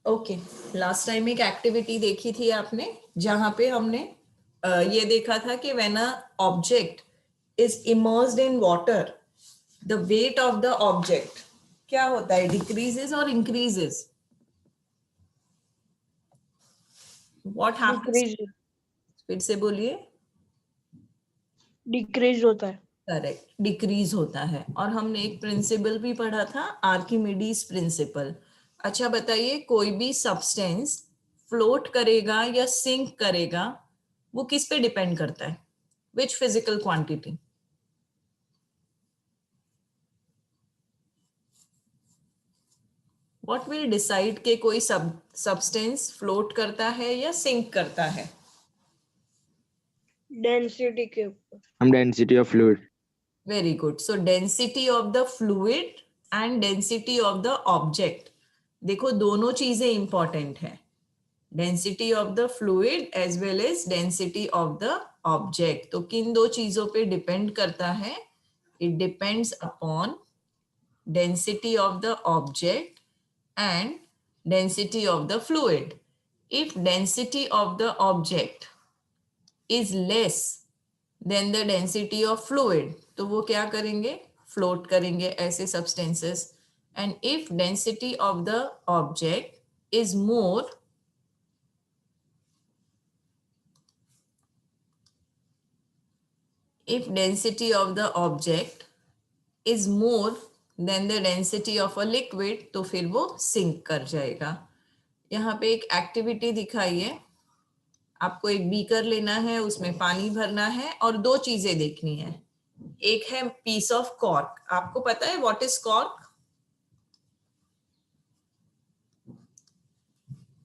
Okay, last time एक activity देखी थी आपने जहां पे हमने ये देखा था कि when a object is immersed in water the weight of the object क्या होता है, डिक्रीजेस और इंक्रीजेस. What happens? डिक्रीज फिर से बोलिए. डिक्रीज होता है. करेक्ट, डिक्रीज होता है. और हमने एक प्रिंसिपल भी पढ़ा था, आर्किमिडीज प्रिंसिपल. अच्छा बताइए, कोई भी सब्सटेंस फ्लोट करेगा या सिंक करेगा वो किस पे डिपेंड करता है? Which physical quantity? What will decide के कोई सब्सटेंस फ्लोट करता है या सिंक करता है? डेंसिटी के ऊपर. हम density of fluid. Very good. So density of the fluid and density of the object. देखो दोनों चीजें इंपॉर्टेंट है, density of the fluid as well as density of the object. तो किन दो चीजों पे डिपेंड करता है? It depends upon density of the object and density of the fluid. If density of the object is less than the density of fluid, तो वो क्या करेंगे? Float करेंगे ऐसे substances. And if density of the object is more, if density of the object is more than the density of a liquid, तो फिर वो sink कर जाएगा. यहाँ पे एक एक्टिविटी दिखाई है, आपको एक बीकर लेना है, उसमें पानी भरना है और दो चीजें देखनी है. एक है पीस ऑफ कॉर्क. आपको पता है व्हाट इज कॉर्क?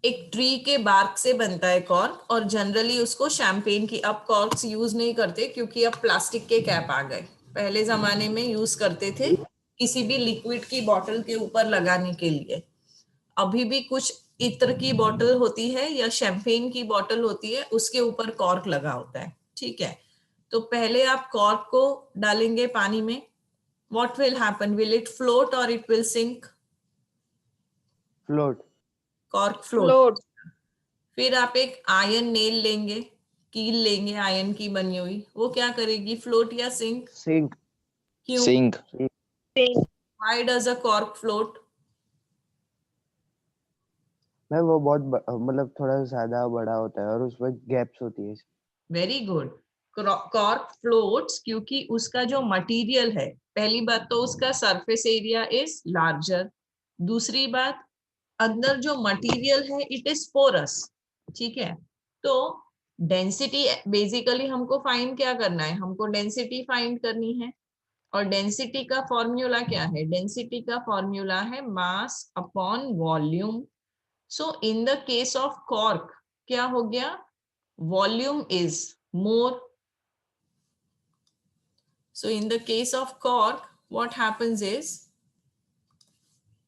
एक ट्री के बार्क से बनता है कॉर्क और जनरली उसको शैंपेन की, अब कॉर्क्स यूज नहीं करते क्योंकि अब प्लास्टिक के कैप आ गए. पहले जमाने में यूज करते थे किसी भी लिक्विड की बॉटल के ऊपर लगाने के लिए. अभी भी कुछ इत्र की बोतल होती है या शैंपेन की बोतल होती है, उसके ऊपर कॉर्क लगा होता है. ठीक है, तो पहले आप कॉर्क को डालेंगे पानी में. What will happen? Will it float और it will sink? Float. Cork float. Float. फिर आप एक आयरन नेल लेंगे, कील लेंगे आयरन की बनी हुई, वो क्या करेगी? फ्लोट या सिंक? सिंक. क्यों? Sink. Why does a cork float? मैं वो बहुत मतलब थोड़ा ज्यादा बड़ा होता है और उसमें गैप्स होती है. Very good. कॉर्क फ्लोट्स क्योंकि उसका जो मटेरियल है, पहली बात तो उसका सरफेस एरिया इज लार्जर. दूसरी बात, अंदर जो मटेरियल है इट इज पोरस. ठीक है, तो डेंसिटी बेसिकली हमको फाइंड क्या करना है? हमको डेंसिटी फाइंड करनी है. और डेंसिटी का फॉर्मूला क्या है? डेंसिटी का फॉर्मूला है मास upon volume. So in the case of cork क्या हो गया? volume is more. So in the case of cork, what happens is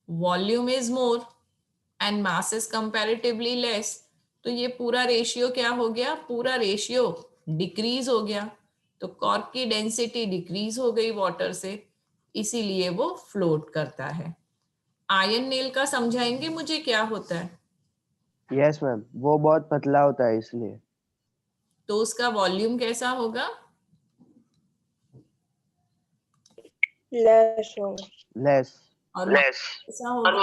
volume is more and mass is comparatively less. तो ये पूरा रेशियो क्या हो गया? पूरा रेशियो डिक्रीज हो गया. तो कॉर्क की डेंसिटी डिक्रीज हो गई वाटर से, इसीलिए वो फ्लोट करता है. आयरन नेल का समझाएंगे मुझे क्या होता है? यस मैम, वो बहुत पतला होता है इसलिए. तो उसका वॉल्यूम कैसा होगा? लेस होगा. लेस. और कैसा होगा?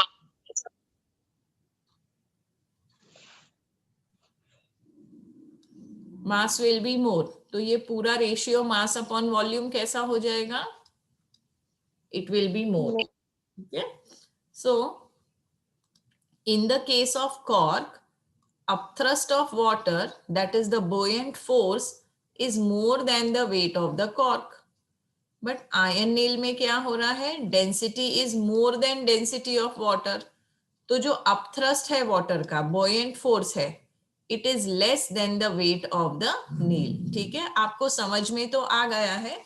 Mass will be more. तो ये पूरा रेशियो मास अपॉन वॉल्यूम कैसा हो जाएगा? It will be more. Okay, so in the case of cork, upthrust of water, that is the buoyant force, is more than the weight of the cork. But iron nail में क्या हो रहा है? Density is more than density of water. तो जो upthrust है water का, buoyant force है, it is less than the weight of the nail. ठीक है, आपको समझ में तो आ गया है,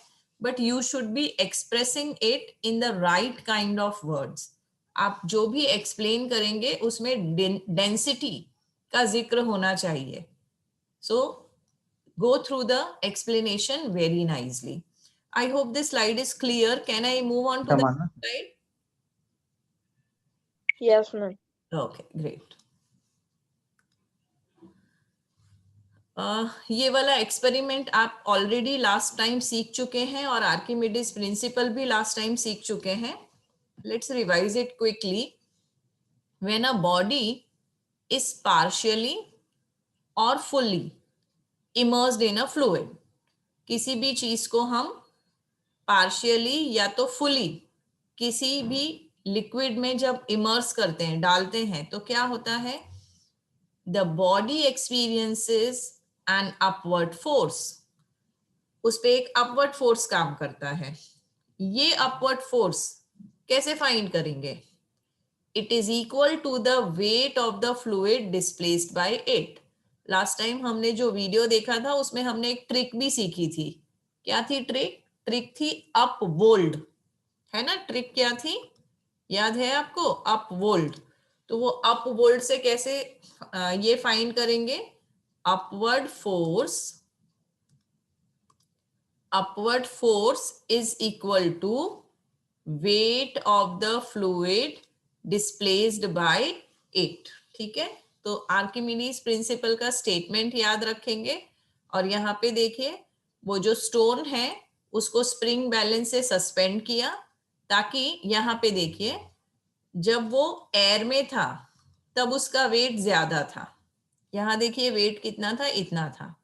but you should be expressing it in the right kind of words. आप जो भी explain करेंगे उसमें density का जिक्र होना चाहिए. So go through the explanation very nicely. I hope this slide is clear. Can I move on to the next slide? Yes ma'am. Okay, great. ये वाला एक्सपेरिमेंट आप ऑलरेडी लास्ट टाइम सीख चुके हैं और आर्किमिडीज प्रिंसिपल भी last time सीख चुके हैं. Let's revise it quickly. When a body is partially और fully immersed in a fluid, किसी भी चीज को हम पार्शियली या तो फुली किसी भी लिक्विड में जब इमर्स करते हैं, डालते हैं, तो क्या होता है? The body experiences an upward force. उस पे एक अपवर्ड फोर्स काम करता है. ये अपवर्ड फोर्स कैसे फाइंड करेंगे? It is equal to the weight of the fluid displaced by it. Last time हमने जो वीडियो देखा था उसमें हमने एक ट्रिक भी सीखी थी. क्या थी ट्रिक? ट्रिक थी अपवोल्ड, है ना? ट्रिक क्या थी, याद है आपको? अपवोल्ड. तो वो अपवोल्ड से कैसे ये फाइंड करेंगे? Upward force is equal to weight of the fluid displaced by it. ठीक है, तो आर्किमिडीज प्रिंसिपल का स्टेटमेंट याद रखेंगे. और यहाँ पे देखिए, वो जो स्टोन है उसको स्प्रिंग बैलेंस से सस्पेंड किया, ताकि यहाँ पे देखिए, जब वो एयर में था तब उसका वेट ज्यादा था. यहाँ देखिए वेट कितना था? इतना था.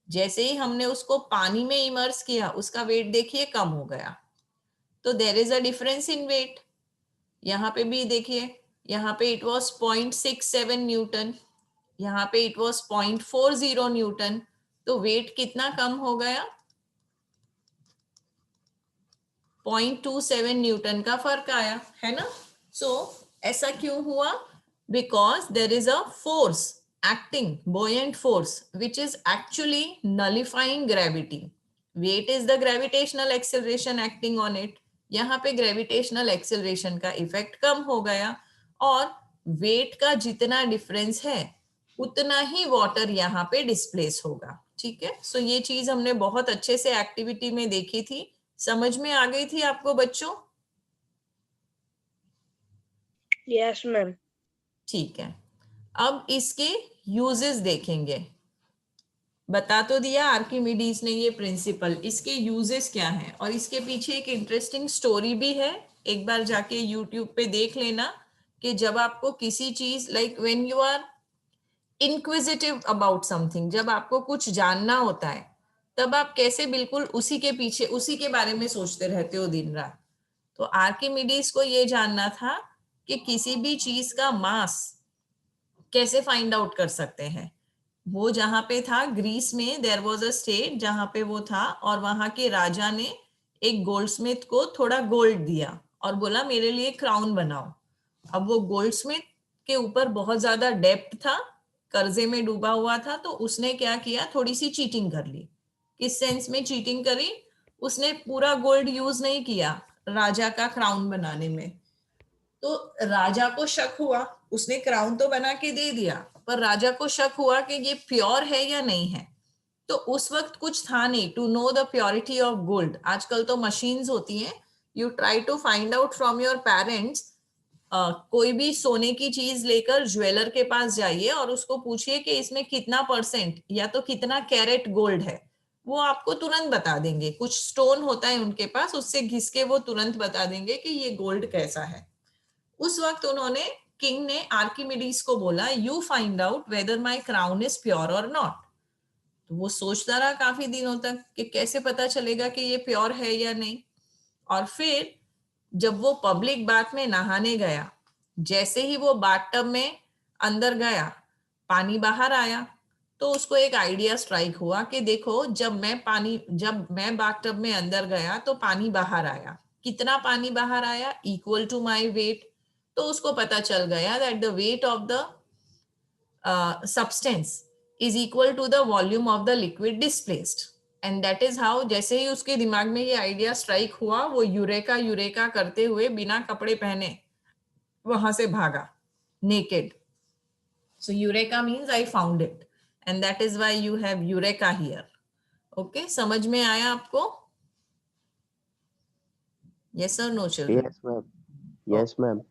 जैसे ही हमने उसको पानी में इमर्स किया, उसका वेट देखिए कम हो गया. तो there is a difference in weight. यहाँ पे भी देखिए, यहाँ पे इट वॉज 0.67 न्यूटन, यहाँ पे इट वॉज 0.40 न्यूटन. तो वेट कितना कम हो गया? 0.27 न्यूटन का फर्क आया, है ना? सो ऐसा क्यों हुआ? Because there is a force acting, buoyant force, which is actually nullifying gravity. Weight is the gravitational acceleration acting on it. यहाँ पे gravitational acceleration का इफेक्ट कम हो गया, और वेट का जितना डिफरेंस है उतना ही वाटर यहाँ पे डिस्प्लेस होगा. ठीक है, सो ये चीज हमने बहुत अच्छे से एक्टिविटी में देखी थी. समझ में आ गई थी आपको बच्चों? Yes ma'am. ठीक है, अब इसके यूजेस देखेंगे. बता तो दिया आर्किमिडीज ने ये प्रिंसिपल, इसके यूजेस क्या हैं, और इसके पीछे एक इंटरेस्टिंग स्टोरी भी है. एक बार जाके यूट्यूब पे देख लेना कि जब आपको किसी चीज, like when you are inquisitive about something, जब आपको कुछ जानना होता है, तब आप कैसे बिल्कुल उसी के पीछे, उसी के बारे में सोचते रहते हो दिन रात. तो आर्किमिडीज को ये जानना था कि किसी भी चीज का मास कैसे फाइंड आउट कर सकते हैं. वो जहां पे था ग्रीस में, देयर वाज अ स्टेट जहां पे वो था, और वहां के राजा ने एक गोल्डस्मिथ को थोड़ा गोल्ड दिया और बोला मेरे लिए क्राउन बनाओ. अब वो गोल्डस्मिथ के ऊपर बहुत ज्यादा डेप्ट था, कर्जे में डूबा हुआ था, तो उसने क्या किया? थोड़ी सी चीटिंग कर ली. किस सेंस में चीटिंग करी? उसने पूरा गोल्ड यूज नहीं किया राजा का क्राउन बनाने में. तो राजा को शक हुआ, उसने क्राउन तो बना के दे दिया, पर राजा को शक हुआ कि ये प्योर है या नहीं है. तो उस वक्त कुछ था नहीं to know the purity of gold. आजकल तो मशीन्स होती हैं, you try to find out from your parents. कोई भी सोने की चीज लेकर ज्वेलर के पास जाइए और उसको पूछिए कि इसमें कितना परसेंट या तो कितना कैरेट गोल्ड है, वो आपको तुरंत बता देंगे. कुछ स्टोन होता है उनके पास, उससे घिस के वो तुरंत बता देंगे कि ये गोल्ड कैसा है. उस वक्त उन्होंने, किंग ने आर्किमिडीज को बोला, you find out whether my crown is pure और नॉट. तो वो सोचता रहा काफी दिनों तक कि कैसे पता चलेगा कि ये प्योर है या नहीं. और फिर जब वो पब्लिक बाथ में नहाने गया, जैसे ही वो बाथटब में अंदर गया, पानी बाहर आया, तो उसको एक आइडिया स्ट्राइक हुआ कि देखो, जब मैं बाथटब में अंदर गया तो पानी बाहर आया. कितना पानी बाहर आया? Equal to my weight. तो उसको पता चल गया that the weight of the substance is equal to the volume of the liquid displaced. And that is how, जैसे ही उसके दिमाग में ये आइडिया स्ट्राइक हुआ, वो यूरेका यूरेका करते हुए बिना कपड़े पहने वहां से भागा, naked. So eureka means I found it, and that is why you have eureka here. Okay, समझ में आया आपको? Yes or no children? Yes ma'am. Yes ma'am.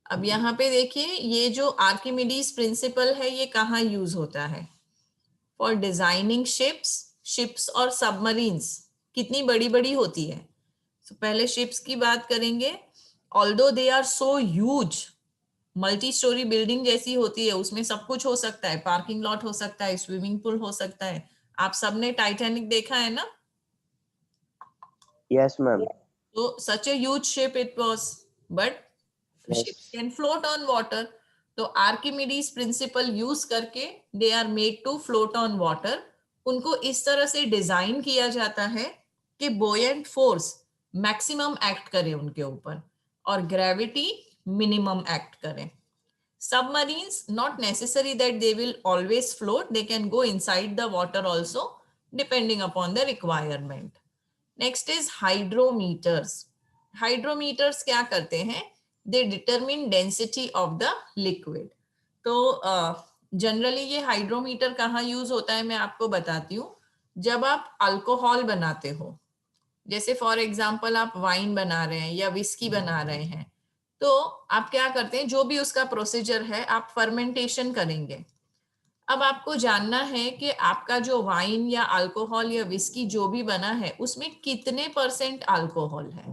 अब यहाँ पे देखिए, ये जो आर्किमिडीज प्रिंसिपल है ये कहाँ यूज होता है? फॉर डिजाइनिंग शिप्स और सबमरीन्स कितनी बड़ी बड़ी होती है. तो पहले शिप्स की बात करेंगे. Although they are so huge, multi storey building जैसी होती है, उसमें सब कुछ हो सकता है, पार्किंग लॉट हो सकता है, स्विमिंग पूल हो सकता है. आप सबने टाइटैनिक देखा है ना? Yes, ma'am. So such a huge ship it was, but Yes. ships can float on water. तो आर्किमिडीज प्रिंसिपल यूज करके they are made to float on water. उनको इस तरह से डिजाइन किया जाता है कि बोयेंट फोर्स मैक्सिमम एक्ट करे उनके ऊपर और ग्रेविटी मिनिमम एक्ट करे. Submarines, not necessary that they will always float. They can go inside the water also, depending upon the requirement. Next is hydrometers. Hydrometers क्या करते हैं? They determine density of the liquid. तो generally ये hydrometer कहाँ use होता है मैं आपको बताती हूँ. जब आप अल्कोहल बनाते हो, जैसे फॉर एग्जाम्पल आप वाइन बना रहे हैं या विस्की बना रहे हैं, तो आप क्या करते हैं, जो भी उसका प्रोसीजर है, आप फर्मेंटेशन करेंगे. अब आपको जानना है कि आपका जो वाइन या अल्कोहल या विस्की जो भी बना है उसमें कितने % अल्कोहल है.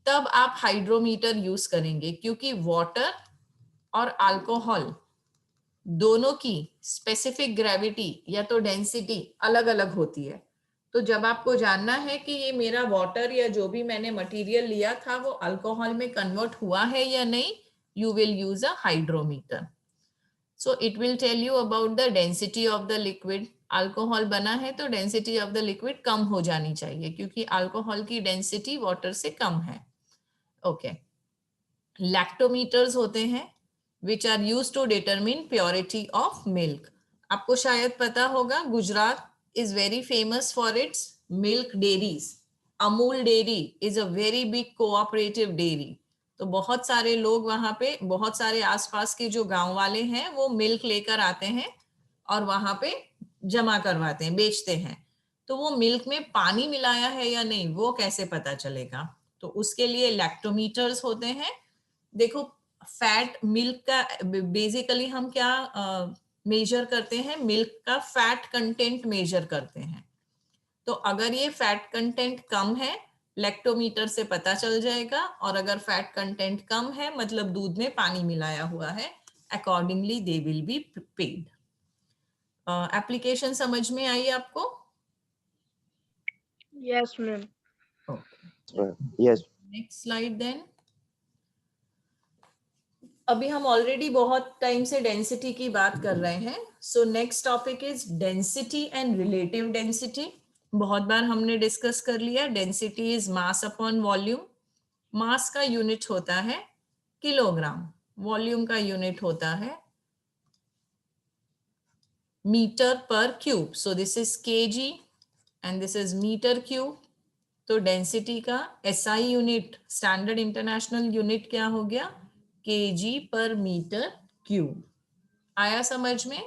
तब आप हाइड्रोमीटर यूज करेंगे, क्योंकि वाटर और अल्कोहल दोनों की स्पेसिफिक ग्रेविटी या तो डेंसिटी अलग अलग होती है. तो जब आपको जानना है कि ये मेरा वाटर या जो भी मैंने मटेरियल लिया था वो अल्कोहल में कन्वर्ट हुआ है या नहीं, you will use a hydrometer. So it will tell you about the density of the liquid. Alcohol बना है तो डेंसिटी ऑफ द लिक्विड कम हो जानी चाहिए, क्योंकि अल्कोहल की डेंसिटी वाटर से कम है. ओके. लैक्टोमीटर्स होते हैं which are used to determine purity of milk. आपको शायद पता होगा Gujarat is very famous for its milk dairies. Amul dairy is a very big cooperative dairy. तो बहुत सारे लोग वहां पे, बहुत सारे आसपास के जो गांव वाले हैं वो मिल्क लेकर आते हैं और वहां पे जमा करवाते हैं, बेचते हैं. तो वो मिल्क में पानी मिलाया है या नहीं वो कैसे पता चलेगा? तो उसके लिए लैक्टोमीटर्स होते हैं. देखो, फैट मिल्क का बेसिकली हम क्या मेजर करते हैं? मिल्क का फैट कंटेंट मेजर करते हैं. तो अगर ये फैट कंटेंट कम है, लैक्टोमीटर से पता चल जाएगा, और अगर फैट कंटेंट कम है मतलब दूध में पानी मिलाया हुआ है, accordingly they will be paid. Application समझ में आई आपको? Yes, ma'am. Okay. Yes. Next slide then. अभी हम ऑलरेडी बहुत टाइम से डेंसिटी की बात कर रहे हैं. So next topic is density and relative density. बहुत बार हमने डिस्कस कर लिया. Density is mass upon volume. Mass का यूनिट होता है किलोग्राम, वॉल्यूम का यूनिट होता है metre per cube. So this is KG and this is metre cube. तो डेंसिटी का SI unit, standard international unit क्या हो गया? KG per metre cube. आया समझ में?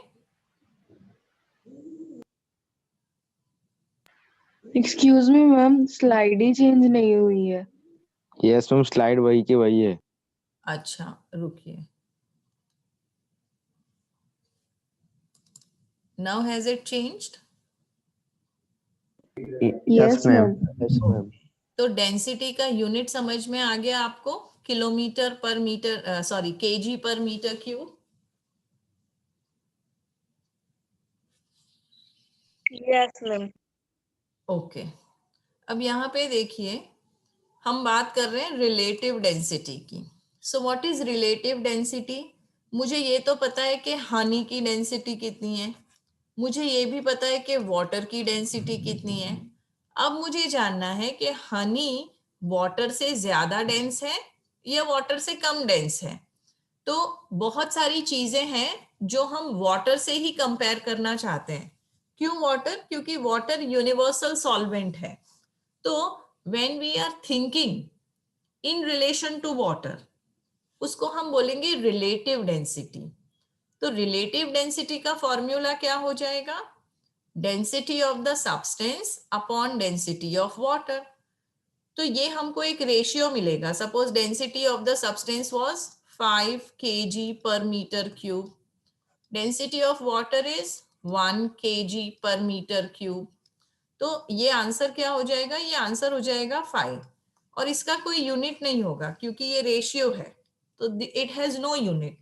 Excuse me, ma'am. Slide ही change नहीं हुई है. यस मैम, स्लाइड वही की वही है. अच्छा रुकिए. Now has it changed? Yes, ma'am. Yes, ma'am. तो डेंसिटी का यूनिट समझ में आ गया आपको? Kilometre per metre, sorry KG per metre cube. Yes, ma'am. Okay. अब यहाँ पे देखिए, हम बात कर रहे हैं रिलेटिव डेंसिटी की. So what is relative density? मुझे ये तो पता है कि हनी की डेंसिटी कितनी है, मुझे ये भी पता है कि वाटर की डेंसिटी कितनी है. अब मुझे जानना है कि हनी वाटर से ज्यादा डेंस है या वाटर से कम डेंस है. तो बहुत सारी चीजें हैं जो हम वाटर से ही कंपेयर करना चाहते हैं. क्यों वाटर? क्योंकि वाटर यूनिवर्सल सॉल्वेंट है. तो when we are thinking in relation to water, उसको हम बोलेंगे रिलेटिव डेंसिटी. तो रिलेटिव डेंसिटी का फॉर्मूला क्या हो जाएगा? Density of the substance upon density of water. तो ये हमको एक रेशियो मिलेगा. Suppose density of the substance was 5 kg per meter cube. Density of water is 1 kg per meter cube। तो ये आंसर क्या हो जाएगा, ये आंसर हो जाएगा 5, और इसका कोई यूनिट नहीं होगा क्योंकि ये रेशियो है, तो इट हैज नो यूनिट।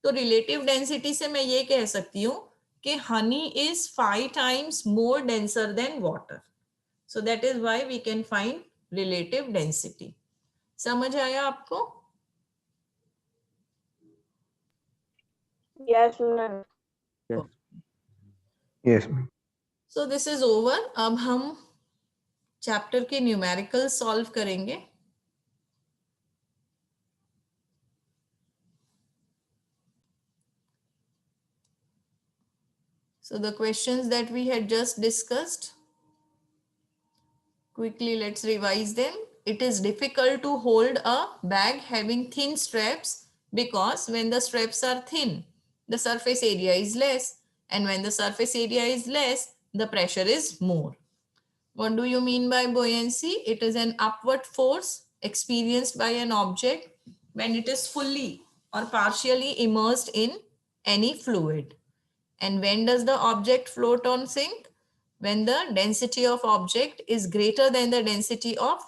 तो रिलेटिव डेंसिटी से मैं ये कह सकती हूँ कि honey is 5 times more denser than water, so that is why we can find relative density। समझ आया आपको? Yes, ma'am. Yes, ma'am. So this is over। अब हम चैप्टर के न्यूमेरिकल सॉल्व करेंगे। So the questions that we had just discussed, quickly let's revise them। It is difficult to hold a bag having thin straps because when the straps are thin, the surface area is less, and when the surface area is less, the pressure is more। What do you mean by buoyancy? It is an upward force experienced by an object when it is fully or partially immersed in any fluid। And when does the object float on sink? When the density of object is greater than the density of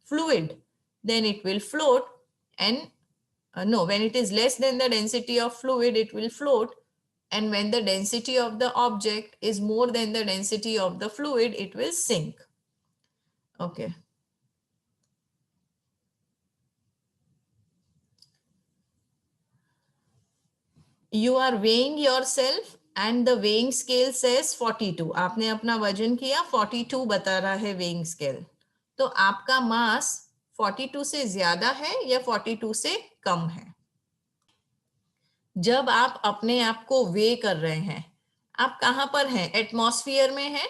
fluid, then it will float, and no, when it is less than the density of fluid, it will float, and when the density of the object is more than the density of the fluid, it will sink। Okay. You are weighing yourself and the weighing scale says 42। आपने अपना वजन किया, 42 बता रहा है weighing scale। तो आपका मास 42 से ज्यादा है या 42 से कम है? जब आप अपने आप को वे कर रहे हैं, आप कहां पर हैं? एटमॉस्फेयर में है?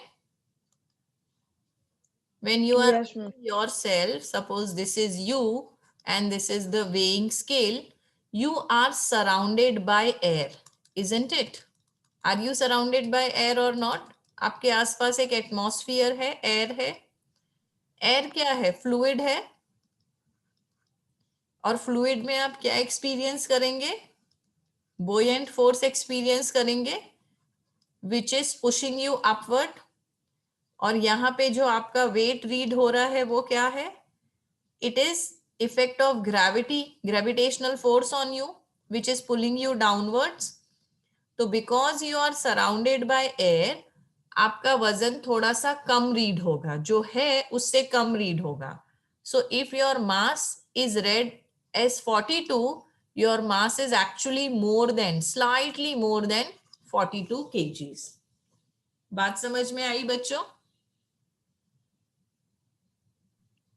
When you are Yes, ma'am. weighing yourself, suppose this is you and this is the weighing scale, you are surrounded by air, isn't it? Are you surrounded by air or not? आपके आसपास एक atmosphere है, air है। Air क्या है? Fluid है। और fluid में आप क्या एक्सपीरियंस करेंगे? बुओयंट फोर्स एक्सपीरियंस करेंगे, which is pushing you upward. और यहाँ पे जो आपका वेट रीड हो रहा है वो क्या है? It is effect of gravity, gravitational force on you, which is pulling you downwards. तो because you are surrounded by air, आपका वजन थोड़ा सा कम रीड होगा, जो है उससे कम रीड होगा। So if your mass is read as 42, your mass is actually more than, slightly more than 42 kgs। बात समझ में आई बच्चों?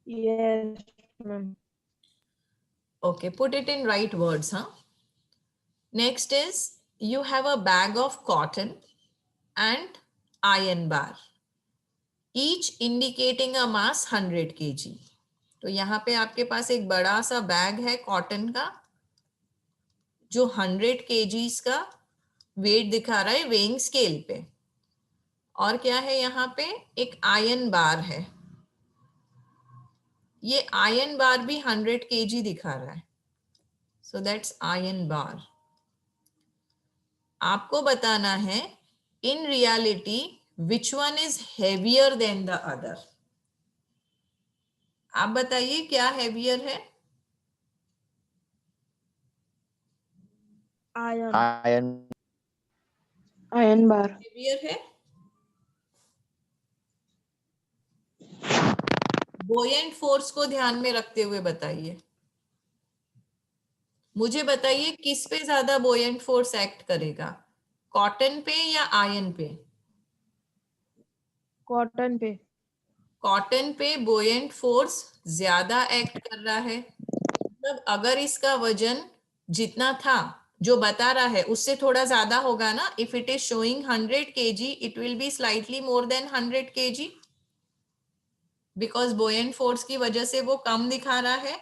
Yes, ma'am. Okay, put it in right words, huh? Next is you have a bag of cotton and iron bar, each indicating a mass 100 kg। तो यहाँ पे आपके पास एक बड़ा सा बैग है कॉटन का जो 100 kgs का वेट दिखा रहा है वेइंग स्केल पे। और क्या है यहाँ पे? एक आयरन बार है। ये आयरन बार भी 100 kg दिखा रहा है। So that's iron bar. आपको बताना है in reality which one is heavier than the other. आप बताइए क्या हेवियर है? Iron. Iron bar. हेवियर है? बुओयंट फोर्स को ध्यान में रखते हुए बताइए, मुझे बताइए किस पे ज्यादा बुओयंट फोर्स एक्ट करेगा, कॉटन पे या आयरन पे? Cotton पे। कॉटन पे बुओयंट फोर्स ज्यादा एक्ट कर रहा है। मतलब अगर इसका वजन जितना था जो बता रहा है उससे थोड़ा ज्यादा होगा ना। If it is showing 100 kg, it will be slightly more than 100 kg, because buoyant force की वजह से वो कम दिखा रहा है।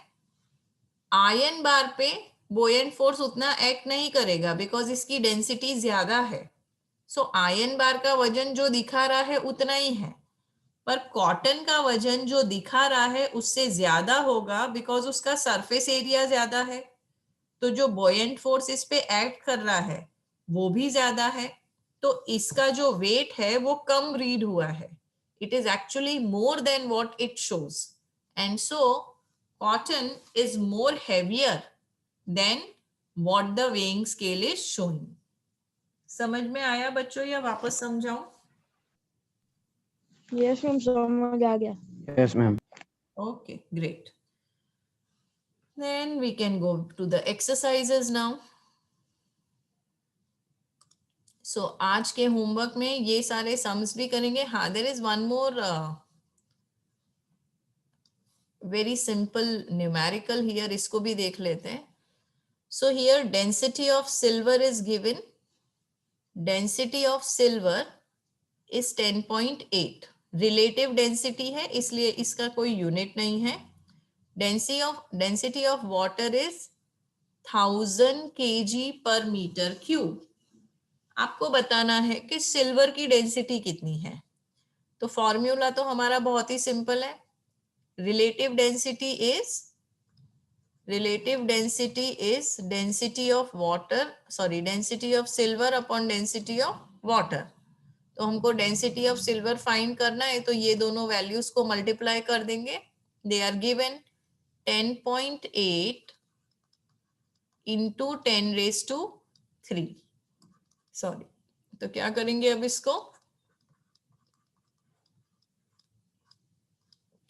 आयरन बार पे बुओयंट फोर्स उतना एक्ट नहीं करेगा बिकॉज इसकी डेंसिटी ज्यादा है। सो आयरन बार का वजन जो दिखा रहा है उतना ही है, पर कॉटन का वजन जो दिखा रहा है उससे ज्यादा होगा बिकॉज उसका सरफेस एरिया ज्यादा है। तो जो बुओयंट फोर्स इस पे एक्ट कर रहा है वो भी ज्यादा है। तो इसका जो वेट है वो कम रीड हुआ है. It is actually more than what it shows. And so cotton is more heavier than what the weighing scale is showing. समझ में आया बच्चों या वापस समझाऊं? Yes, ma'am. समझ आ गया. Yes, ma'am. Okay, great. Then we can go to the exercises now. So आज के होमवर्क में ये सारे सम्स भी करेंगे. हाँ, there is one more very simple numerical here. इसको भी देख लेते हैं. So here density of silver is given. Density of silver is 10.8. Relative density है इसलिए इसका कोई यूनिट नहीं है. Density of water is 1000 kg per meter cube. आपको बताना है कि सिल्वर की डेंसिटी कितनी है. तो फॉर्मूला तो हमारा बहुत ही सिंपल है. Relative density is density of silver upon density of water. तो हमको डेंसिटी ऑफ सिल्वर फाइंड करना है तो ये दोनों वैल्यूज को मल्टीप्लाई कर देंगे. They are given 10.8 into 10⁻3. Sorry, तो क्या करेंगे अब इसको?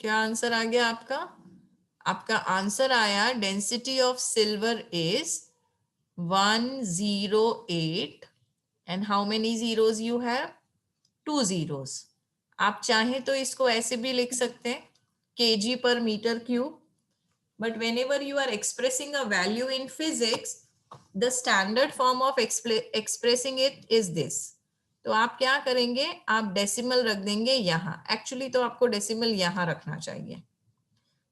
क्या आंसर आ गया आपका? आपका आंसर आया density of silver is 108 and how many zeros you have? 2 zeros. आप चाहें तो इसको ऐसे भी लिख सकते हैं kg per meter cube, but whenever you are expressing a value in physics, the standard form of expressing it is this. तो आप क्या करेंगे? आप डेसिमल रख देंगे यहाँ. एक्चुअली तो आपको डेसिमल यहाँ रखना चाहिए.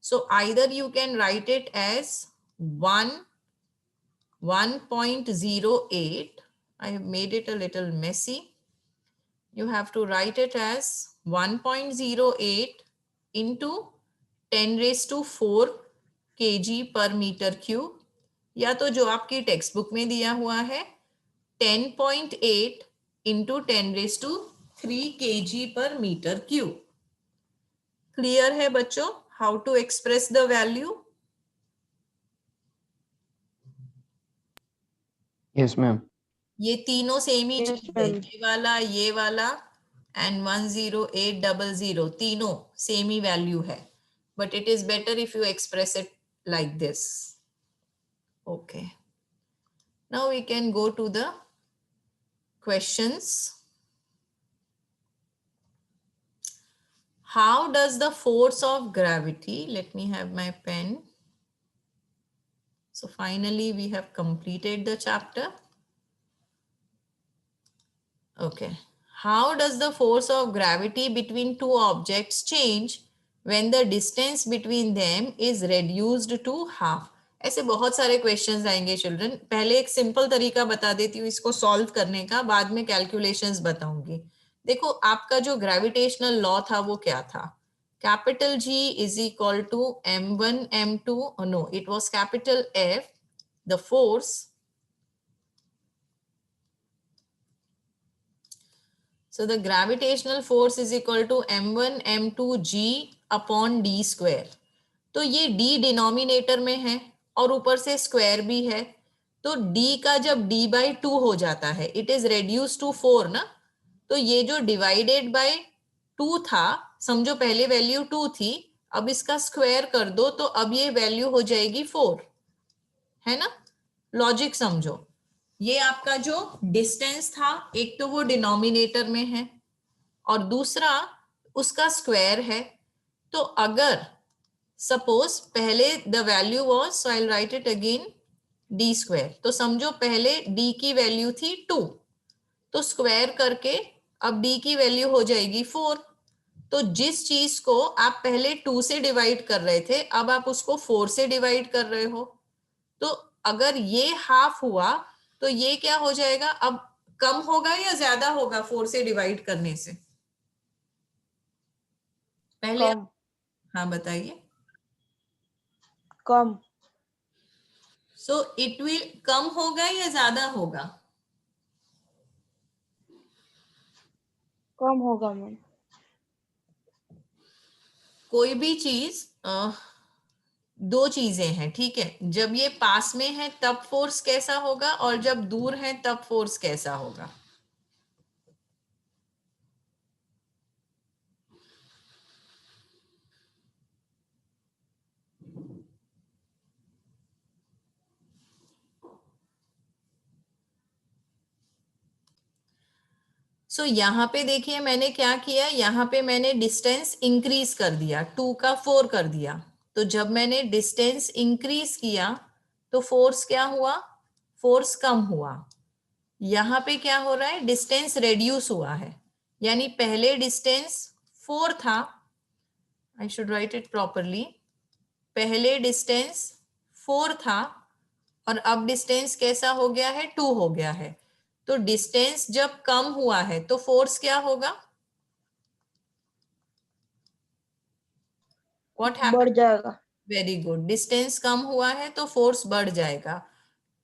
So either you can write it as 1.08. I have made it a little messy. You have to write it as 1.08 into 10⁻4 kg per meter cube, या तो जो आपकी टेक्स्ट बुक में दिया हुआ है 10.8 into 10⁻3 kg per meter cube. Clear है बच्चों how to express the value? Yes, ma'am. ये तीनों सेम ही Yes, चीज है. ma'am. ये वाला एंड 10800 तीनों सेम ही वैल्यू है, but it is better if you express it like this. Okay, now we can go to the questions. How does the force of gravity, let me have my pen. So finally we have completed the chapter. Okay. How does the force of gravity between two objects change when the distance between them is reduced to half? ऐसे बहुत सारे questions आएंगे children. पहले एक simple तरीका बता देती हूँ इसको सॉल्व करने का, बाद में कैलकुलेशंस बताऊंगी. देखो आपका जो ग्रेविटेशनल लॉ था वो क्या था? Capital G is equal to m1 m2, no it was capital F, the force. So the gravitational force is equal to m1 m2 g upon d square. तो ये d डिनोमिनेटर में है और ऊपर से स्क्वायर भी है. तो d का जब d by 2 हो जाता है, इट इज रेड्यूस टू 4 ना. तो ये जो डिवाइडेड बाय 2 था, समझो पहले वैल्यू 2 थी, अब इसका स्क्वायर कर दो तो अब ये वैल्यू हो जाएगी 4, है ना. लॉजिक समझो. ये आपका जो डिस्टेंस था, एक तो वो डिनोमिनेटर में है और दूसरा उसका स्क्वायर है. तो अगर सपोज पहले the value was, so I will write it again, D square. तो समझो पहले डी की वैल्यू थी 2, तो स्क्वायर करके अब डी की वैल्यू हो जाएगी 4. तो जिस चीज को आप पहले 2 से डिवाइड कर रहे थे, अब आप उसको 4 से डिवाइड कर रहे हो. तो अगर ये हाफ हुआ तो ये क्या हो जाएगा? अब कम होगा या ज्यादा होगा 4 से डिवाइड करने से? पहले कम. हाँ बताइए. कम. सो इट विल कम होगा या ज्यादा होगा? कम होगा मैम। कोई भी चीज दो चीजें हैं, ठीक है। जब ये पास में है तब फोर्स कैसा होगा, और जब दूर है तब फोर्स कैसा होगा। सो यहाँ पे देखिए मैंने क्या किया, यहाँ पे मैंने डिस्टेंस इंक्रीज कर दिया, 2 का 4 कर दिया। तो जब मैंने डिस्टेंस इंक्रीज किया तो फोर्स क्या हुआ, फोर्स कम हुआ। यहाँ पे क्या हो रहा है, डिस्टेंस रेड्यूस हुआ है। यानी पहले डिस्टेंस 4 था, I should write it properly, पहले डिस्टेंस 4 था और अब डिस्टेंस कैसा हो गया है, 2 हो गया है। तो डिस्टेंस जब कम हुआ है तो फोर्स क्या होगा, व्हाट बढ़ हैपेंड। जाएगा। वेरी गुड, डिस्टेंस कम हुआ है तो फोर्स बढ़ जाएगा।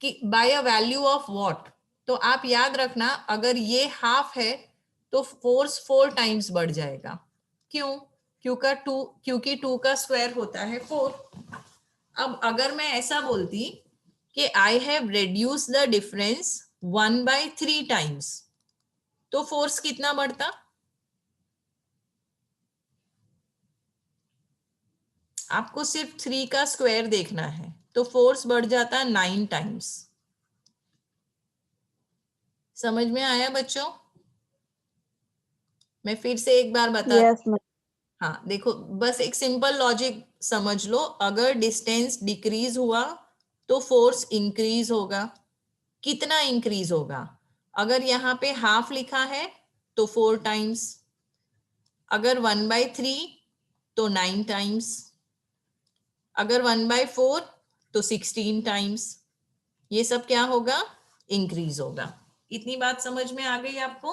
कि by a value of what. तो आप याद रखना, अगर ये हाफ है तो फोर्स 4 टाइम्स बढ़ जाएगा। क्यों, क्योंकि 2 का स्क्वायर होता है 4। अब अगर मैं ऐसा बोलती कि I have reduce the difference 1/3 times, तो फोर्स कितना बढ़ता, आपको सिर्फ 3 का स्क्वायर देखना है, तो फोर्स बढ़ जाता 9 टाइम्स। समझ में आया बच्चों, मैं फिर से एक बार बता। Yes ma'am. हाँ देखो, बस एक सिंपल लॉजिक समझ लो, अगर डिस्टेंस डिक्रीज हुआ तो फोर्स इंक्रीज होगा। कितना इंक्रीज होगा, अगर यहाँ पे हाफ लिखा है तो 4 टाइम्स, अगर 1/3 तो 9 टाइम्स, अगर 1/4 तो 16 टाइम्स। ये सब क्या होगा, इंक्रीज होगा। इतनी बात समझ में आ गई आपको।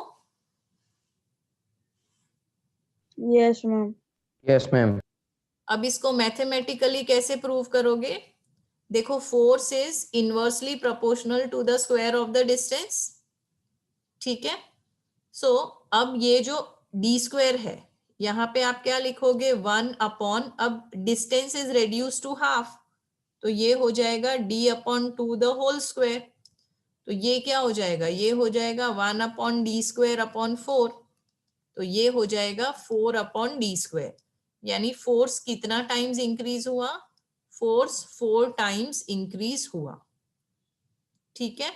Yes ma'am. Yes ma'am. अब इसको मैथमेटिकली कैसे प्रूव करोगे, देखो force is inversely proportional to the square of the distance, ठीक है। सो अब ये जो डी स्क्वायर है, यहाँ पे आप क्या लिखोगे, 1 अब distance is reduce to half, तो ये हो जाएगा d/2 द होल स्क्वायर। तो ये क्या हो जाएगा, ये हो जाएगा 1/d²/4। तो ये हो जाएगा 4/d²। यानी फोर्स कितना टाइम्स इंक्रीज हुआ, फोर्स 4 टाइम्स इंक्रीज हुआ, ठीक है।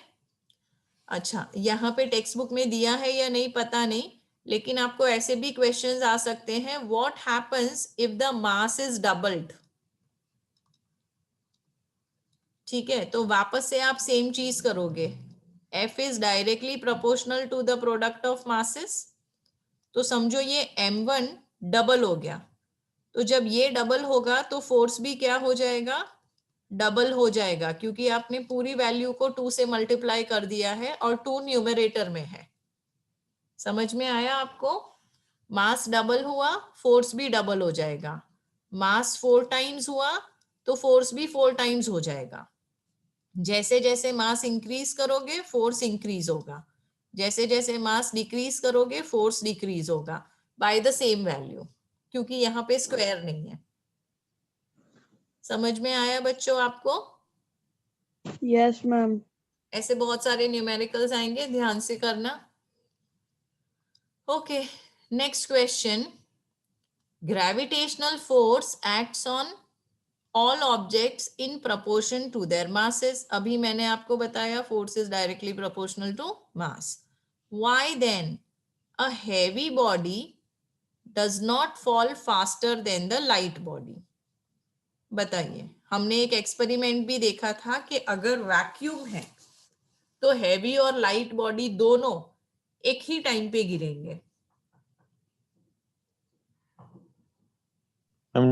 अच्छा, यहाँ पे टेक्स्ट बुक में दिया है या नहीं पता नहीं, लेकिन आपको ऐसे भी क्वेश्चंस आ सकते हैं, what happens if the mass is doubled. ठीक है, तो वापस से आप सेम चीज करोगे, F is directly proportional to the product of masses. तो समझो ये m1 डबल हो गया, तो जब ये डबल होगा तो फोर्स भी क्या हो जाएगा, डबल हो जाएगा, क्योंकि आपने पूरी वैल्यू को 2 से मल्टीप्लाई कर दिया है और 2 न्यूमरेटर में है। समझ में आया आपको, मास डबल हुआ, फोर्स भी डबल हो जाएगा। मास 4 टाइम्स हुआ तो फोर्स भी 4 टाइम्स हो जाएगा। जैसे जैसे मास इंक्रीज करोगे फोर्स इंक्रीज होगा, जैसे जैसे मास डिक्रीज करोगे फोर्स डिक्रीज होगा बाय द सेम वैल्यू, क्योंकि यहाँ पे स्क्वायर नहीं है। समझ में आया बच्चों आपको। Yes ma'am. ऐसे बहुत सारे न्यूमेरिकल्स आएंगे, ध्यान से करना। Okay, next question, gravitational force acts on all objects in proportion to their masses। अभी मैंने आपको बताया force is directly proportional to mass। Why then a heavy body does not fall faster than the light body। बताइए, हमने एक experiment भी देखा था कि अगर वैक्यूम है तो हैवी और लाइट बॉडी दोनों एक ही टाइम पे गिरेंगे।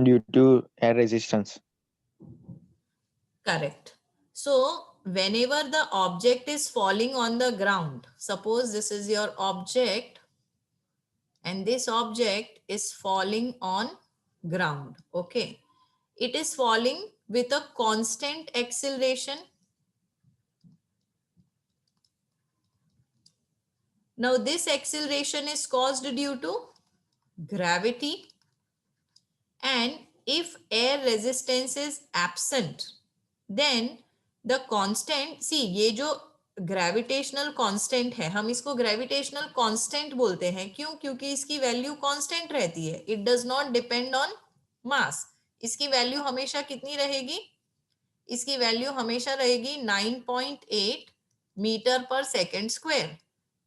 Due to air resistance. Correct. So whenever the object is falling on the ground, suppose this is your object and this object is falling on ground, okay, it is falling with a constant acceleration, Now this acceleration is caused due to gravity, and if air resistance is absent, then the constant, see ये जो gravitational constant है, हम इसको gravitational constant बोलते हैं. क्यों? क्योंकि इसकी वैल्यू कांस्टेंट रहती है. It does not depend on मास. इसकी वैल्यू हमेशा कितनी रहेगी? इसकी वैल्यू हमेशा रहेगी 9.8 metre per second square,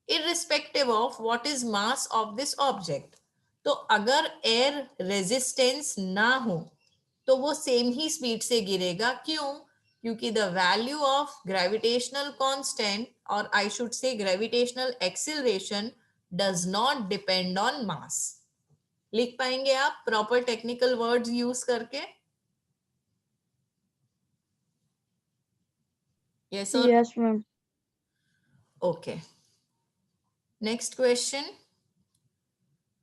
irrespective of what is mass of this object. तो अगर एयर रेजिस्टेंस ना हो तो वो सेम ही स्पीड से गिरेगा. क्यों? क्योंकि the value of gravitational constant, और I should say gravitational acceleration, does not depend on mass. लिख पाएंगे आप प्रॉपर टेक्निकल वर्ड्स यूज करके? Yes or Yes, ma'am. okay. Next question.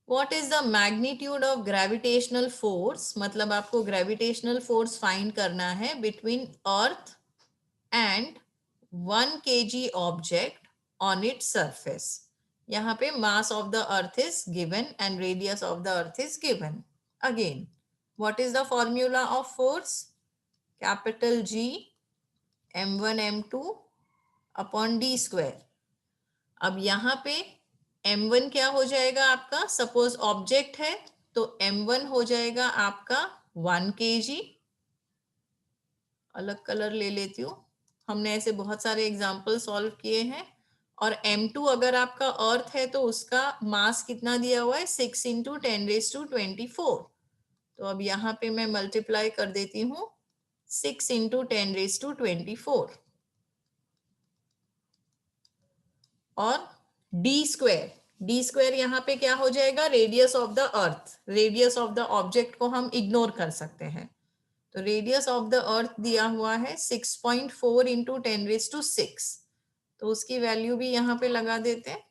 What is the magnitude of gravitational force? मतलब आपको gravitational force find करना है between Earth and 1 kg object on its surface. यहाँ पे mass of the Earth is given and radius of the Earth is given. Again, what is the formula of force? Capital G m1 m2 upon d square. अब यहाँ पे m1 क्या हो जाएगा आपका? Suppose object है तो m1 हो जाएगा आपका 1 kg. अलग कलर ले लेती हूँ, हमने ऐसे बहुत सारे एग्जाम्पल सॉल्व किए हैं. और m2 अगर आपका अर्थ है तो उसका मास कितना दिया हुआ है? 6 × 10⁻²4. तो अब यहाँ पे मैं मल्टीप्लाई कर देती हूँ 6 × 10⁻²4. और डी स्क्वायर यहाँ पे क्या हो जाएगा? Radius of the earth. Radius of the object को हम इग्नोर कर सकते हैं. तो रेडियस ऑफ द अर्थ दिया हुआ है 6.4 × 10⁻6. तो उसकी वैल्यू भी यहाँ पे लगा देते हैं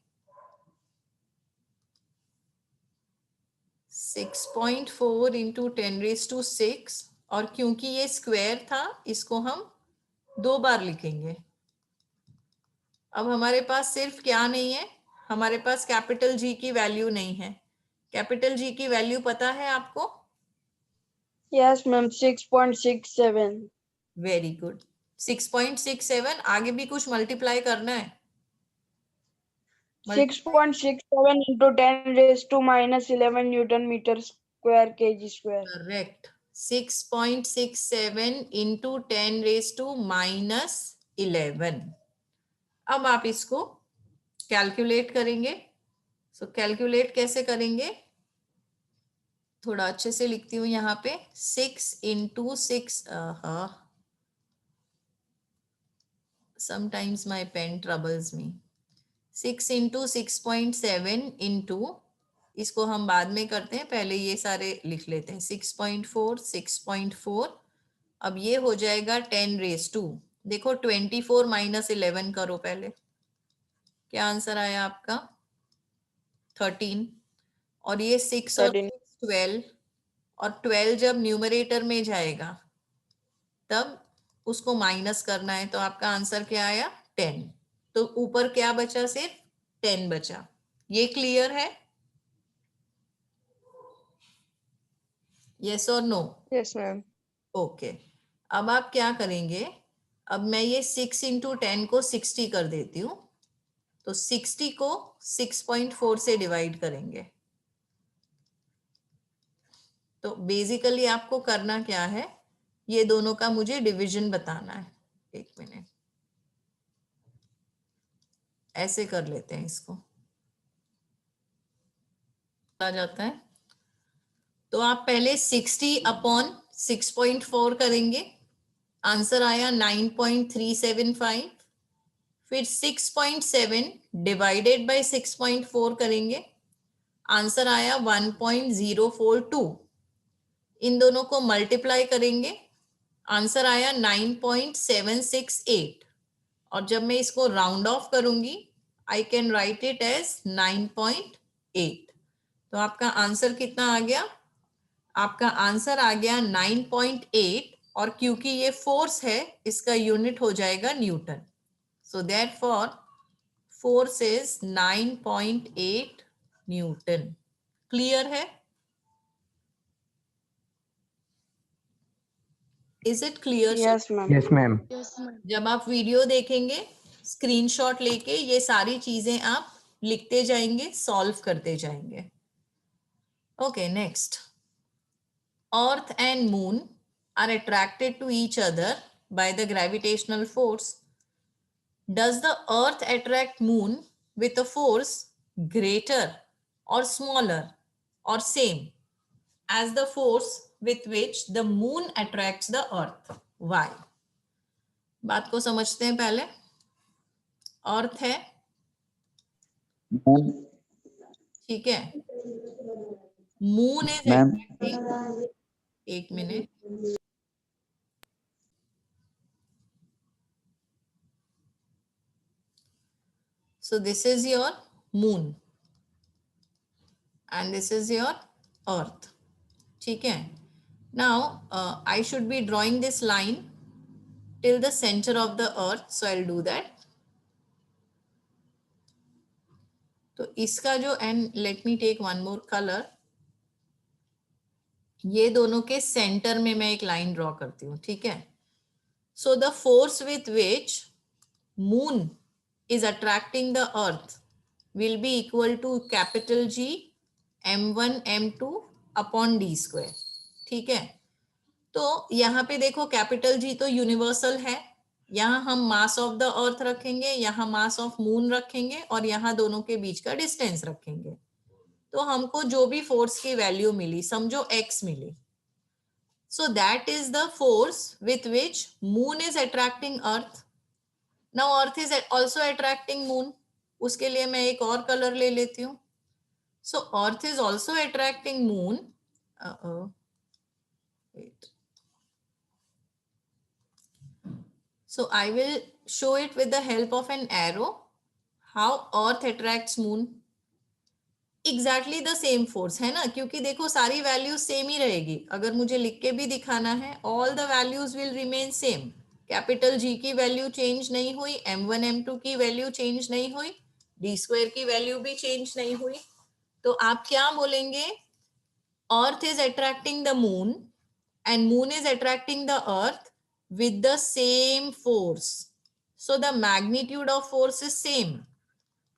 6.4 × 10⁻6. और क्योंकि ये स्क्वायर था इसको हम 2 बार लिखेंगे. अब हमारे पास सिर्फ क्या नहीं है, हमारे पास कैपिटल जी की वैल्यू नहीं है. कैपिटल जी की वैल्यू पता है आपको? Yes, ma'am. 6.67. Very good. 6.67. आगे भी कुछ मल्टीप्लाई करना है? 6.67 into 10⁻⁻11 Newton meter square kg square. Correct. 6.67 into 10⁻⁻11. अब आप इसको कैलकुलेट करेंगे. सो कैलकुलेट कैसे करेंगे? थोड़ा अच्छे से लिखती हूँ यहाँ पे. 6 × 6. Sometimes my pen troubles me. 6 × 6.7 into, इसको हम बाद में करते हैं, पहले ये सारे लिख लेते हैं. 6.4 6.4. अब ये हो जाएगा 10⁻². देखो 24 - 11 करो पहले. क्या आंसर आया आपका? 13. और ये 6 और 13. 6 12. और 12 जब न्यूमरेटर में जाएगा तब उसको माइनस करना है. तो आपका आंसर क्या आया? 10. तो ऊपर क्या बचा? सिर्फ 10 बचा. ये क्लियर है? यस और नो? Yes, ma'am. ओके. अब आप क्या करेंगे? अब मैं ये 6 × 10 को 60 कर देती हूँ. तो 60 को 6.4 से डिवाइड करेंगे. तो बेसिकली आपको करना क्या है? ये दोनों का मुझे डिवीजन बताना है. एक मिनट, ऐसे कर लेते हैं इसको. आ जाता है. तो आप पहले 60/6.4 करेंगे. आंसर आया 9.375. फिर 6.7 डिवाइडेड बाय 6.4 करेंगे. आंसर आया 1.042. इन दोनों को मल्टीप्लाई करेंगे. आंसर आया 9.768. और जब मैं इसको राउंड ऑफ करूंगी I can write it as 9.8. तो आपका आंसर कितना आ गया? आपका आंसर आ गया 9.8. और क्योंकि ये फोर्स है इसका यूनिट हो जाएगा newton. So therefore force is 9.8 newton. Clear है? Is it clear? Yes, ma'am. Yes, ma'am. जब आप वीडियो देखेंगे स्क्रीनशॉट लेके ये सारी चीजें आप लिखते जाएंगे, सॉल्व करते जाएंगे। Okay, next. Earth and moon are attracted to each other by the gravitational force. Does the earth attract moon with a force greater or smaller or same as the force with which the moon attracts the earth? Why? बात को समझते हैं पहले। अर्थ है, ठीक है, moon is Ma'am. attracting, एक minute, so this is your moon and this is your earth, ठीक है। Now I should be drawing this line till the center of the earth, so I'll do that. तो इसका जो, and let me take one more color, ये दोनों के centre में मैं एक लाइन ड्रॉ करती हूँ, ठीक है। So the force with which moon is attracting the earth will be equal to capital G m1 m2 upon d square, ठीक है। तो यहाँ पे देखो कैपिटल G तो यूनिवर्सल है, यहाँ हम मास ऑफ द अर्थ रखेंगे, यहाँ मास ऑफ मून रखेंगे और यहाँ दोनों के बीच का डिस्टेंस रखेंगे। तो हमको जो भी फोर्स की वैल्यू मिली, समझो x milli, so that is the force with which moon is attracting earth. Now earth is also attracting moon, उसके लिए मैं एक और कलर ले लेती हूँ। So earth is also attracting moon. Wait. So I will show it with the help of an arrow. How earth attracts moon. Exactly the same force है ना, क्योंकि देखो सारी वैल्यूज सेम ही रहेगी। अगर मुझे लिख के भी दिखाना है, all the values will remain same. Capital G की वैल्यू चेंज नहीं हुई, m1 m2 की वैल्यू चेंज नहीं हुई, d स्क्वायर की वैल्यू भी चेंज नहीं हुई। तो आप क्या बोलेंगे? Earth is attracting the moon and moon is attracting the earth with the same force. So the magnitude of force is same,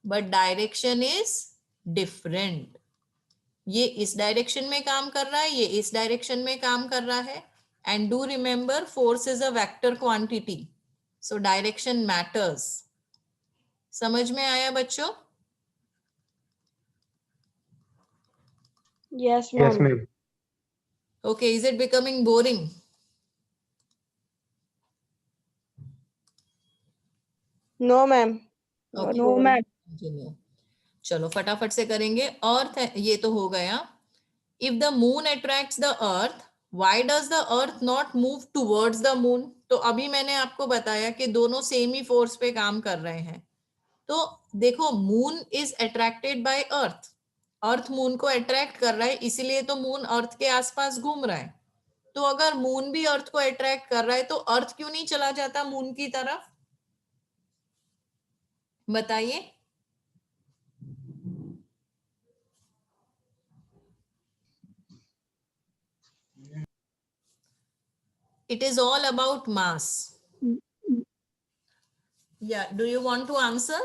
but direction is different. ये इस डायरेक्शन में काम कर रहा है, ये इस डायरेक्शन में काम कर रहा है। And do remember, force is a vector quantity, so direction matters. समझ में आया बच्चों? Yes, ma'am. Yes, ma'am. Okay, is it becoming boring? No, ma'am. Okay. No, ma'am. Continue. चलो फटाफट से करेंगे। अर्थ ये तो हो गया। If the moon attracts the earth, why does the earth not move towards the moon? तो अभी मैंने आपको बताया कि दोनों सेम ही फोर्स पे काम कर रहे हैं। तो देखो, moon is attracted by earth, earth moon को अट्रैक्ट कर रहा है, इसीलिए तो मून अर्थ के आसपास घूम रहा है। तो अगर मून भी अर्थ को अट्रैक्ट कर रहा है, तो अर्थ क्यों नहीं चला जाता मून की तरफ? बताइए। It is all about mass. Yeah, do you want to answer?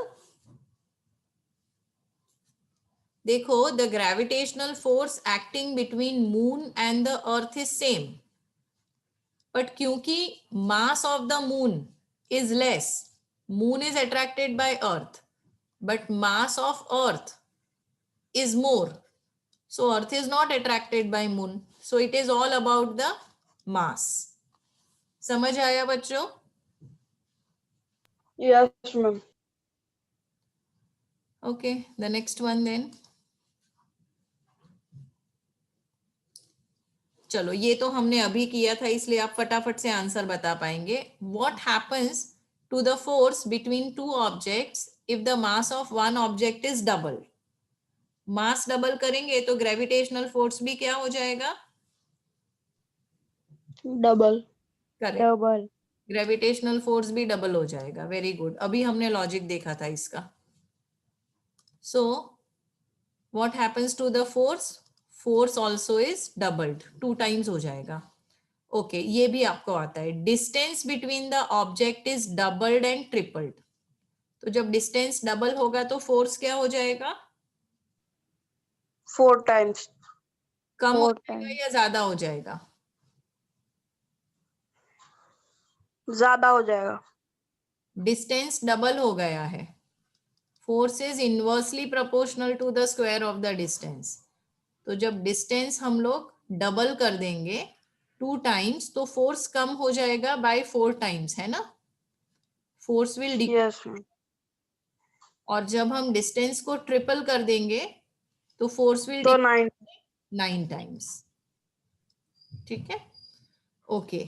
देखो, the gravitational force acting between moon and the earth is same, but क्योंकि mass of the moon is less, moon is attracted by earth, but mass of earth is more, so earth is not attracted by moon, so it is all about the mass. समझ आया बच्चों? Yes, ma'am. Okay, the next one then. चलो, ये तो हमने अभी किया था, इसलिए आप फटाफट से आंसर बता पाएंगे। What happens to the force between two objects if the mass of one object is double? Mass double करेंगे तो ग्रेविटेशनल फोर्स भी क्या हो जाएगा? Double. Correct, Double. Gravitational force भी डबल हो जाएगा। वेरी गुड, अभी हमने लॉजिक देखा था इसका। So what happens to the force? Force also is doubled, 2 times हो जाएगा. ओके ये भी आपको आता है. Distance between the object is doubled and tripled. तो जब डिस्टेंस डबल होगा तो फोर्स क्या हो जाएगा? 4 times. कम हो 4 जाएगा times. या ज्यादा हो जाएगा? ज्यादा हो जाएगा. डिस्टेंस डबल हो गया है. Force is inversely proportional to the square of the distance. तो जब डिस्टेंस हम लोग डबल कर देंगे 2 टाइम्स तो फोर्स कम हो जाएगा बाय 4 टाइम्स, है ना? Force will Yes, ma'am. और जब हम डिस्टेंस को ट्रिपल कर देंगे तो फोर्स विल तो 9. 9 टाइम्स. ठीक है. Okay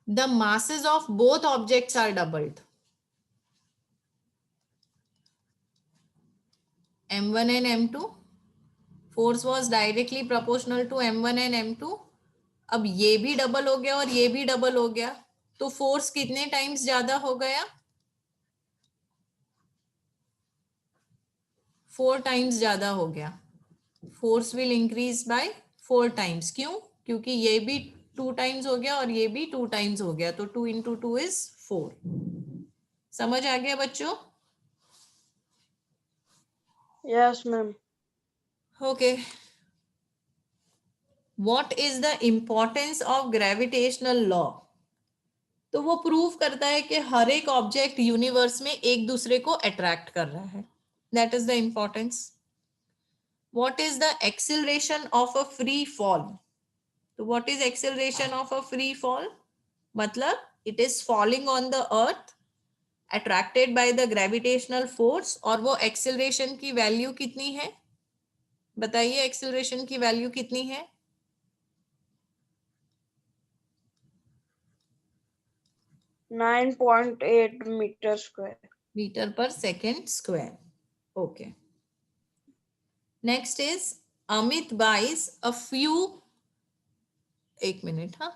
the masses of both objects are doubled. m1 and m2 force was directly proportional to m1 and m2. अब ये भी डबल हो गया और ये भी डबल हो गया तो फोर्स कितने टाइम्स ज्यादा हो गया? 4 टाइम्स ज्यादा हो गया. Force will increase by 4 times. क्यों? क्योंकि ये भी 2 टाइम्स हो गया और ये भी 2 टाइम्स हो गया तो 2 into 2 is 4. समझ आ गया बच्चों? Yes, ma'am. Okay. What is the importance of gravitational law? तो वो प्रूव करता है कि हर एक ऑब्जेक्ट यूनिवर्स में एक दूसरे को अट्रैक्ट कर रहा है. That is the importance. What is the acceleration of a free fall? तो what is acceleration of a free fall? मतलब it is falling on the earth attracted by the gravitational force. और वो acceleration की value कितनी है? बताइए acceleration की value कितनी है? 9.8 meter square. Metre per second square. Okay. Next is Amit buys a few. एक मिनट. हाँ